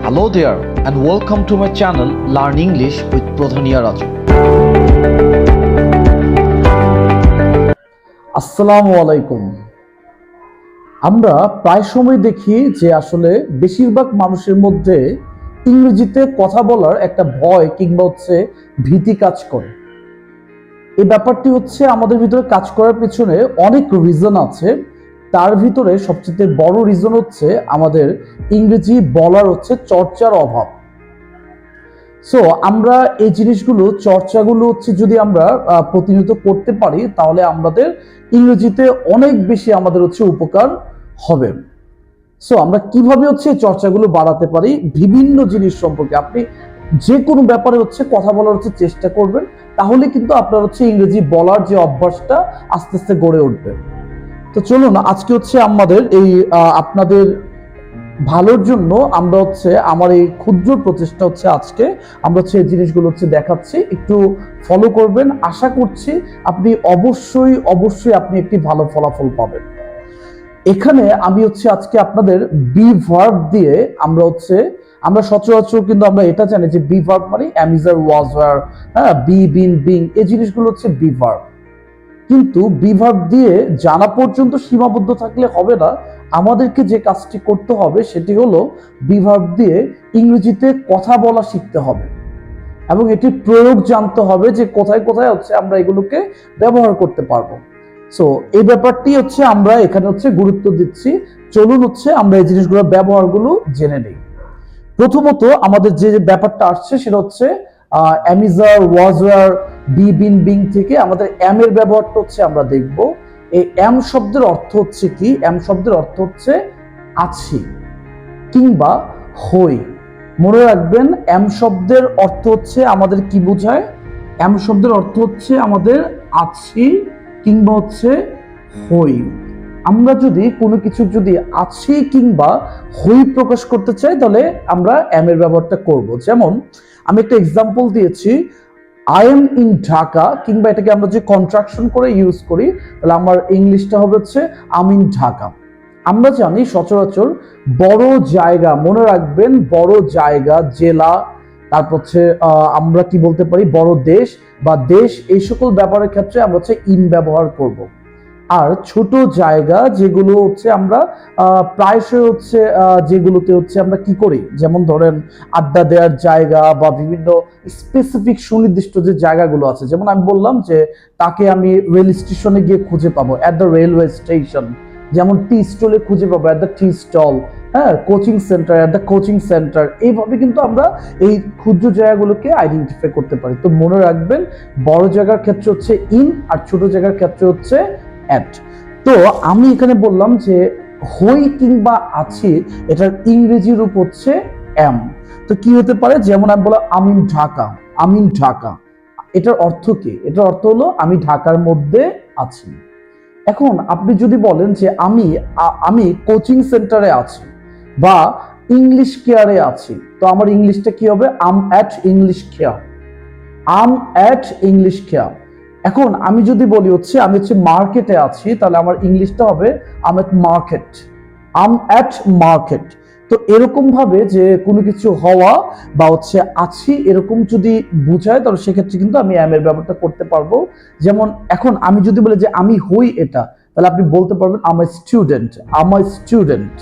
Hello there and welcome to my channel Learn English with Pradhaniya Raju. আসসালামু আলাইকুম। আমরা প্রায় সময় দেখি যে আসলে বেশিরভাগ মানুষের মধ্যে ইংরেজিতে কথা বলার একটা ভয় কিংবা ভীতি কাজ করে। এই ব্যাপারটি আমাদের ভিতরে কাজ করার পেছনে অনেক রিজন আছে। তার ভিতরে সবচেয়ে বড় রিজন আমাদের ইংরেজি বলার চর্চার অভাব। সো আমরা এই জিনিসগুলো চর্চাগুলো যদি আমরা প্রতিনিয়ত করতে পারি তাহলে আমাদের ইংরেজিতে অনেক বেশি আমাদের উপকার হবে। সো আমরা কিভাবে এই চর্চাগুলো বাড়াতে পারি, বিভিন্ন জিনিস সম্পর্কে আপনি যে কোনো ব্যাপারে কথা বলার চেষ্টা করবেন, তাহলে কিন্তু আপনার ইংরেজি বলার যে অভ্যাসটা আস্তে আস্তে গড়ে উঠবে। তো চলুন আজকে আমাদের এই আপনাদের ভালোর জন্য আমরা আমার এই ক্ষুদ্র প্রচেষ্টা আজকে আমরা এই জিনিসগুলো দেখাচ্ছি, একটু ফলো করবেন। আশা করছি আপনি অবশ্যই আপনি একটি ভালো ফলাফল পাবেন। এখানে আমি আজকে আপনাদের বি ভার্ব দিয়ে আমরা সচরাচর কিন্তু আমরা এটা জানি যে বি ভার্ব মানে am is are was were, হ্যাঁ, বি বিন বিং, এই জিনিসগুলো বি ভার্ব। কিন্তু বি ভার্ব দিয়ে জানা পর্যন্ত সীমাবদ্ধ থাকলে হবে না। আমাদেরকে যে কাজটি করতে হবে সেটি হলো বি ভার্ব দিয়ে ইংরেজিতে কথা বলা শিখতে হবে এবং এটির প্রয়োগ জানতে হবে যে কোথায় কোথায় আমরা এগুলোকে ব্যবহার করতে পারবো। সো এই ব্যাপারটি আমরা এখানে গুরুত্ব দিচ্ছি। চলুন আমরা এই জিনিসগুলো ব্যবহারগুলো জেনে নেই। প্রথমত আমাদের যে ব্যাপারটা আসছে সেটা am is are was were, be been being থেকে আমাদের am এর ব্যবহারটা আমরা দেখব। এই am শব্দের অর্থ কি? am শব্দের অর্থ আছি কিংবা হই। মনে রাখবেন am শব্দের অর্থ আমাদের কি বোঝায়? am শব্দের অর্থ আমাদের আছি কিংবা হই। আমরা যদি কোনো কিছু আছি কিংবা হই প্রকাশ করতে চাই তাহলে আমরা am এর ব্যবহারটা করব। যেমন আমি একটা এক্সাম্পল দিয়েছি, I am in ঢাকা, কিংবা এটাকে আমরা যে কন্ট্রাকশন করে ইউজ করি তাহলে আমার ইংলিশটা হবে I'm in ঢাকা। আমরা জানি সচরাচর বড় জায়গা, মনে রাখবেন বড় জায়গা, জেলা, তারপর আমরা কি বলতে পারি বড় দেশ বা দেশ, এই সকল ব্যাপারের ক্ষেত্রে আমরা ইন ব্যবহার করব। আর ছোট জায়গা যেগুলো আমরা প্রায়শই যেগুলোতে আমরা কি করি, যেমন ধরেন আড্ডা দেওয়ার জায়গা বা বিভিন্ন স্পেসিফিক সুনির্দিষ্ট যে জায়গাগুলো আছে, যেমন আমি বললাম যে তাকে আমি রেল স্টেশনে গিয়ে খুঁজে পাবো, অ্যাট দ্য রেলওয়ে স্টেশন। যেমন টি স্টলে খুঁজে পাবো, অ্যাট দ্য টি স্টল। হ্যাঁ, coaching centre, at the coaching centre. এইভাবে কিন্তু আমরা এই ক্ষুদ্র জায়গাগুলোকে আইডেন্টিফাই করতে পারি। তো মনে রাখবেন বড় জায়গার ক্ষেত্রে ইন আর ছোট জায়গার ক্ষেত্রে at। তো আমি এখানে বললাম যে হই কিংবা আছি এটার ইংরেজি রূপ am। তো কি হতে পারে? যেমন আমি বললাম আমি ঢাকা, আমি ঢাকা। এটার অর্থ কি? এটার অর্থ হলো আমি ঢাকার মধ্যে আছি। এখন আপনি যদি বলেন যে আমি কোচিং সেন্টারে আছি বা ইংলিশ কেয়ারে আছি, তো আমার ইংলিশটা কি হবে? I'm at English Care, I'm at English Care. এখন আমি যদি বলি আমি মার্কেটে আছি, তাহলে আমার ইংলিশটা হবে আম এট মার্কেট, আম অ্যাট মার্কেট। তো এরকম ভাবে যে কোনো কিছু হওয়া বা আছি এরকম যদি বুঝায় তাহলে সেক্ষেত্রে কিন্তু আমি am এর ব্যবহারটা করতে পারবো। যেমন এখন আমি যদি বলি যে আমি হই এটা, তাহলে আপনি বলতে পারবেন I'm a student, I'm a student,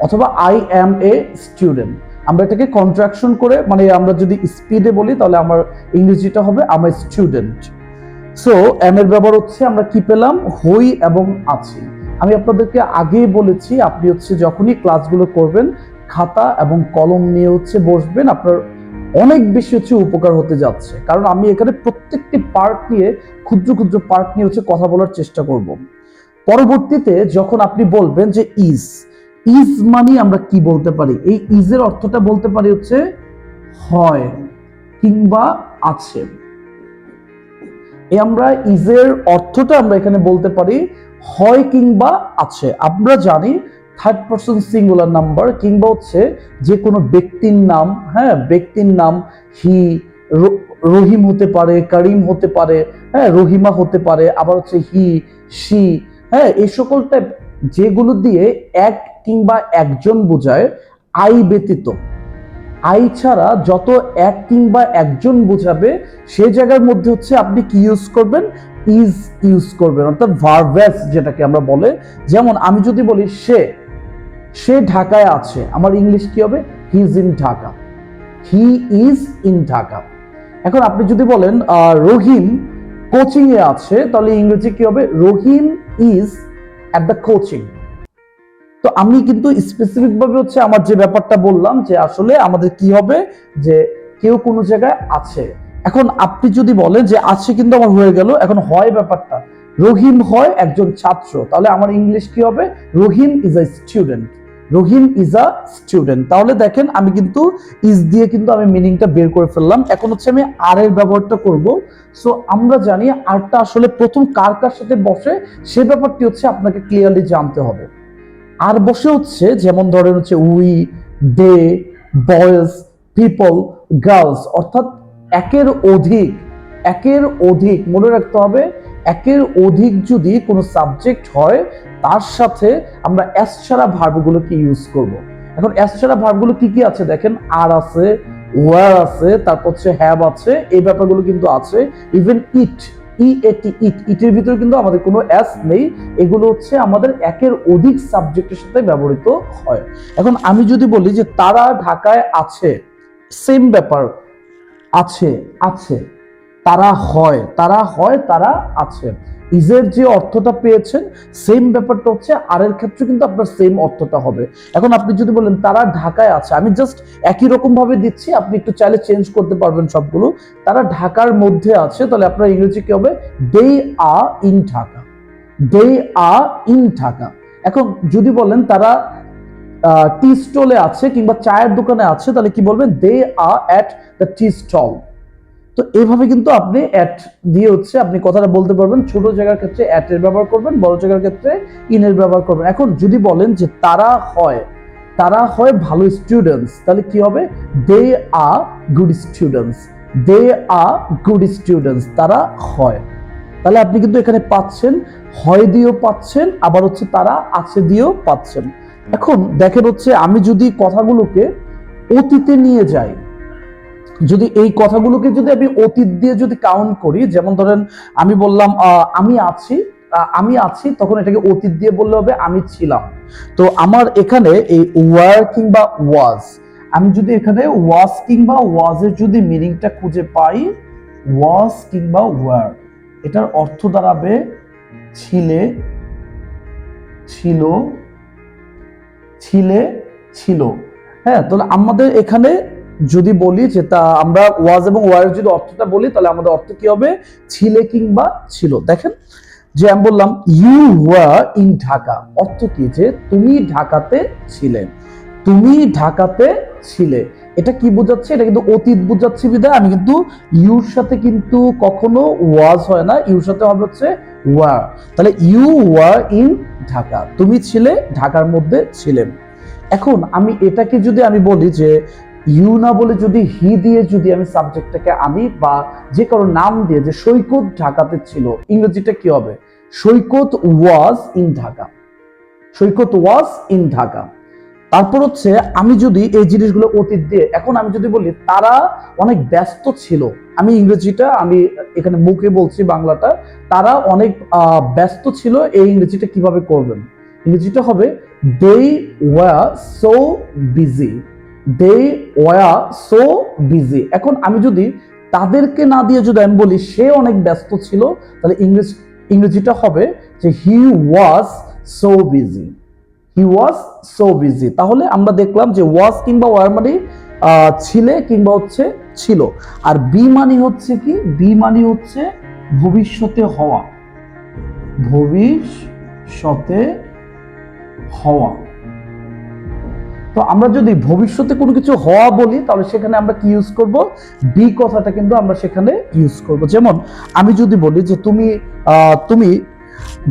অথবা আই অ্যাম এ স্টুডেন্ট। আমরা এটাকে কন্ট্রাকশন করে মানে আমরা যদি স্পিডে বলি তাহলে আমার ইংরেজিটা হবে আম এ স্টুডেন্ট। সো am এর ব্যবহার আমরা কি পেলাম? হই এবং আছি। আমি আপনাদেরকে আগেই বলেছি আপনি যখনই ক্লাসগুলো করবেন খাতা এবং কলম নিয়ে বসবেন, আপনার অনেক বেশি উপকার হতে যাচ্ছে। কারণ আমি এখানে প্রত্যেকটি পার্ট নিয়ে ক্ষুদ্র ক্ষুদ্র পার্ট নিয়ে কথা বলার চেষ্টা করব। পরবর্তীতে যখন আপনি বলবেন যে ইজ, ইজ মানে আমরা কি বলতে পারি? এই ইজের অর্থটা বলতে পারি হয় কিংবা আছে। আমরা ইজের অর্থটা আমরা এখানে বলতে পারি হয় কিংবা আছে। আমরা জানি থার্ড পারসন সিঙ্গুলার নাম্বার কিংবা যে কোনো ব্যক্তির নাম, হ্যাঁ, ব্যক্তির নাম হি, রহিম হতে পারে, করিম হতে পারে, হ্যাঁ, রহিমা হতে পারে, আবার হি, সি, হ্যাঁ, এই সকল টাইপ যেগুলো দিয়ে এক কিংবা একজন বোঝায় আই ব্যতীত, আই ছাড়া যত এক কিংবা একজন বোঝাবে সেই জায়গার মধ্যে হচ্ছে আপনি কি ইউজ করবেন, ইজ ইউজ করবেন, অর্থাৎ ভার্বেস যেটাকে আমরা বলে। যেমন আমি যদি বলি সে ঢাকায় আছে, আমার ইংলিশ কি হবে, he is in Dhaka, he is in Dhaka. এখন আপনি যদি বলেন রহিম কোচিং এ আছে, তাহলে ইংরেজি কি হবে, Rahim is at the coaching. তো আমি কিন্তু স্পেসিফিক ভাবে হচ্ছে আমার যে ব্যাপারটা বললাম যে আসলে আমাদের কি হবে, যে কেউ কোনো জায়গায় আছে। এখন আপনি যদি বলেন যে আছে, কিন্তু আমার হয়ে গেল, এখন হয় ব্যাপারটা, রহিম হয় একজন ছাত্র, তাহলে আমার ইংলিশ কি হবে, Rahim is a student, Rahim is a student. তাহলে দেখেন আমি কিন্তু ইজ দিয়ে কিন্তু আমি মিনিংটা বের করে ফেললাম। এখন হচ্ছে আমি আর এর ব্যবহারটা করব। সো আমরা জানি আরটা আসলে প্রথম কার কার সাথে বসে সে ব্যাপারটি হচ্ছে আপনাকে ক্লিয়ারলি জানতে হবে। আর বসে হচ্ছে যেমন ধরেন হচ্ছে we, they, boys, people, girls, অর্থাৎ একের অধিক, একের অধিক মনে রাখতে হবে, একের অধিক যদি কোনো সাবজেক্ট হয় তার সাথে আমরা এস ছাড়া ভার্বগুলোকে ইউজ করব। এখন এস ছাড়া ভার্বগুলো কি কি আছে দেখেন, আর আছে, ওয়ার আছে, তারপর হচ্ছে হ্যাভ আছে, এই ব্যাপারগুলো কিন্তু আছে। ইভেন ইট, ইটের ভিতরে কিন্তু আমাদের কোনো এস নেই, এগুলো হচ্ছে আমাদের একের অধিক সাবজেক্টের সাথে ব্যবহৃত হয়। এখন আমি যদি বলি যে তারা ঢাকায় আছে, সেম ব্যাপার, আছে আছে, তারা হয়, তারা আছে। ইজের যে অর্থটা পেয়েছেন সেম ব্যাপারটা হচ্ছে আর এর ক্ষেত্রে কিন্তু আপনার সেম অর্থটা হবে। এখন আপনি যদি বলেন তারা ঢাকায় আছে, আমি জাস্ট একই রকম ভাবে দিচ্ছি, আপনি একটু চাইলে চেঞ্জ করতে পারবেন সবগুলো। তারা ঢাকার মধ্যে আছে, তাহলে আপনার ইংরেজি কি হবে, they are in Dhaka, they are in Dhaka. এখন যদি বলেন তারা টি স্টলে আছে কিংবা চায়ের দোকানে আছে, তাহলে কি বলবেন, দে আর অ্যাট দ্য টি স্টল। তো এইভাবে কিন্তু আপনি অ্যাট দিয়ে হচ্ছে আপনি কথাটা বলতে পারবেন। ছোট জায়গার ক্ষেত্রে অ্যাট এর ব্যবহার করবেন, বড় জায়গার ক্ষেত্রে ইন এর ব্যবহার করবেন। এখন যদি বলেন যে তারা হয় ভালো স্টুডেন্টস, তাহলে কি হবে, they R good students, they R good students, তারা হয়। তাহলে আপনি কিন্তু এখানে পাচ্ছেন হয় দিয়েও পাচ্ছেন, আবার হচ্ছে তারা আছে দিয়েও পাচ্ছেন। এখন দেখেন হচ্ছে আমি যদি কথাগুলোকে অতীতে নিয়ে যাই, যদি এই কথাগুলোকে যদি আমি অতীত দিয়ে যদি কাউন্ট করি, যেমন ধরেন আমি বললাম আমি আছি, তখন এটাকে অতীত দিয়ে বললে হবে আমি ছিলাম। তো আমার এখানে এই ওয়ার কিংবা ওয়াজ, আমি যদি এখানে ওয়াজ কিংবা ওয়াজের যদি মিনিংটা খুঁজে পাই, ওয়াজ কিংবা ওয়ার, এটার অর্থ দাঁড়াবে ছিলে, ছিল, ছিলে, ছিল। হ্যাঁ, তাহলে আমাদের এখানে যদি বলি যে তা আমরা ওয়াজ এবং ওয়ার যদি অর্থটা বলি, তাহলে আমাদের অর্থ কি হবে, ছিলে কিংবা ছিল। দেখেন যে আমি বললাম ইউ ওয়ার ইন ঢাকা, অর্থ কি, যে তুমি ঢাকাতে ছিলে, তুমি ঢাকাতে ছিলে। এটা কি বোঝাচ্ছে, এটা কিন্তু অতীত বোঝাচ্ছে বিধায় আমি কিন্তু ইউর সাথে কিন্তু কখনো ওয়াজ হয় না, ইউর সাথে হবে হচ্ছে ওয়ার। তাহলে ইউ ওয়ার ইন ঢাকা, তুমি ছিলে ঢাকার মধ্যে ছিলেন। এখন আমি এটাকে যদি আমি বলি যে ইউ না বলে যদি হি দিয়ে যদি আমি সাবজেক্টটাকে আনি, বা যে কারো নাম দিয়ে, যে সৈকত ঢাকাতে ছিল, ইংরেজিটা কি হবে, Saikat was in Dhaka, Saikat was in Dhaka. তারপর হচ্ছে আমি যদি এই জিনিসগুলো অতীত দিয়ে, এখন আমি যদি বলি তারা অনেক ব্যস্ত ছিল, আমি ইংরেজিটা আমি এখানে মুখে বলছি বাংলাটা, তারা অনেক ব্যস্ত ছিল, এই ইংরেজিটা কিভাবে করবেন, ইংরেজিটা হবে they were so busy, they were so busy. এখন আমি যদি তাদেরকে না দিয়ে যদি আমি বলি সে অনেক ব্যস্ত ছিল, তাহলে ইংরেজিটা হবে যে he was so busy, he was so busy. তাহলে আমরা দেখলাম যে ওয়াজ কিংবা ওয়ার মানে ছিলে কিংবা হচ্ছে ছিল, আর বি মানে হচ্ছে কি, বি মানে হচ্ছে ভবিষ্যতে হওয়া, ভবিষ্যতে হওয়া। তো আমরা যদি ভবিষ্যতে কোনো কিছু হওয়া বলি, তাহলে সেখানে আমরা কি ইউজ করব, বি কথাটা কিন্তু আমরা সেখানে ইউজ করব। যেমন আমি যদি বলি যে তুমি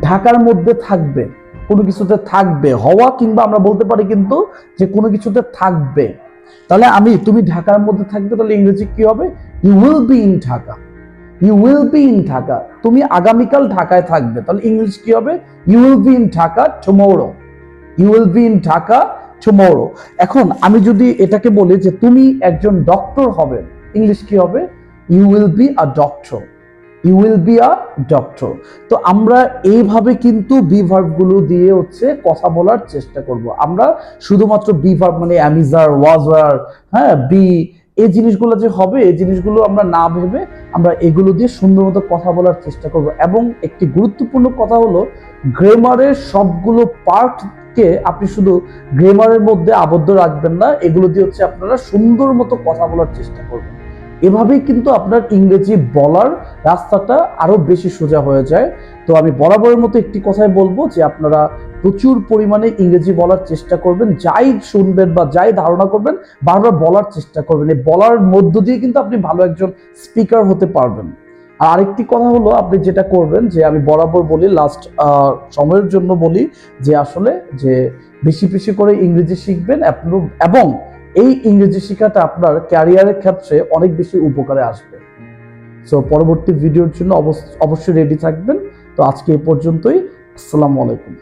ঢাকার মধ্যে থাকবে, কোনো কিছুতে থাকবে, হওয়া কিংবা আমরা বলতে পারি কিন্তু যে কোনো কিছুতে থাকবে, তাহলে তুমি ঢাকার মধ্যে থাকবে, তাহলে ইংরেজি কি হবে, you will be in Dhaka, you will be in Dhaka. তুমি আগামীকাল ঢাকায় থাকবে, তাহলে ইংলিশ কি হবে, you will be in Dhaka tomorrow, you will be in Dhaka tomorrow. এখন আমি যদি এটাকে বলি যে তুমি একজন ডক্টর হবে, ইংলিশ কি হবে? You will be a doctor. You will be a doctor. তো আমরা এইভাবে কিন্তু বি ভার্ব গুলো দিয়ে হচ্ছে কথা বলার চেষ্টা করব। আমরা শুধুমাত্র বি ভার্ব মানে অ্যামিজার, ওয়াজার, হ্যাঁ, বি, এই জিনিসগুলো যে হবে এই জিনিসগুলো আমরা না ভেবে আমরা এগুলো দিয়ে সুন্দর মতো কথা বলার চেষ্টা করব। এবং একটি গুরুত্বপূর্ণ কথা হলো, গ্রামারের সবগুলো পার্টকে আপনি শুধু গ্রামারের মধ্যে আবদ্ধ রাখবেন না, এগুলো দিয়ে হচ্ছে আপনারা সুন্দর মতো কথা বলার চেষ্টা করবেন। এভাবেই কিন্তু আপনার ইংরেজি বলার রাস্তাটা আরো বেশি সোজা হয়ে যায়। তো আমি বরাবরের মতো একটি কথাই বলবো যে আপনারা প্রচুর পরিমাণে ইংরেজি বলার চেষ্টা করবেন, যাই শুনবেন বা যাই ধারণা করবেন বারবার বলার চেষ্টা করবেন। এই বলার মধ্য দিয়ে কিন্তু আপনি ভালো একজন স্পিকার হতে পারবেন। আর আরেকটি কথা হলো, আপনি যেটা করবেন যে আমি বরাবর বলি, লাস্ট সময়ের জন্য বলি যে আসলে যে বেশি বেশি করে ইংরেজি শিখবেন এবং এই ইংরেজি শেখাটা আপনার ক্যারিয়ারের ক্ষেত্রে অনেক বেশি উপকারে আসবে। সো পরবর্তী ভিডিওর জন্য অবশ্যই রেডি থাকবেন। তো আজকে এই পর্যন্তই। আসসালামু আলাইকুম।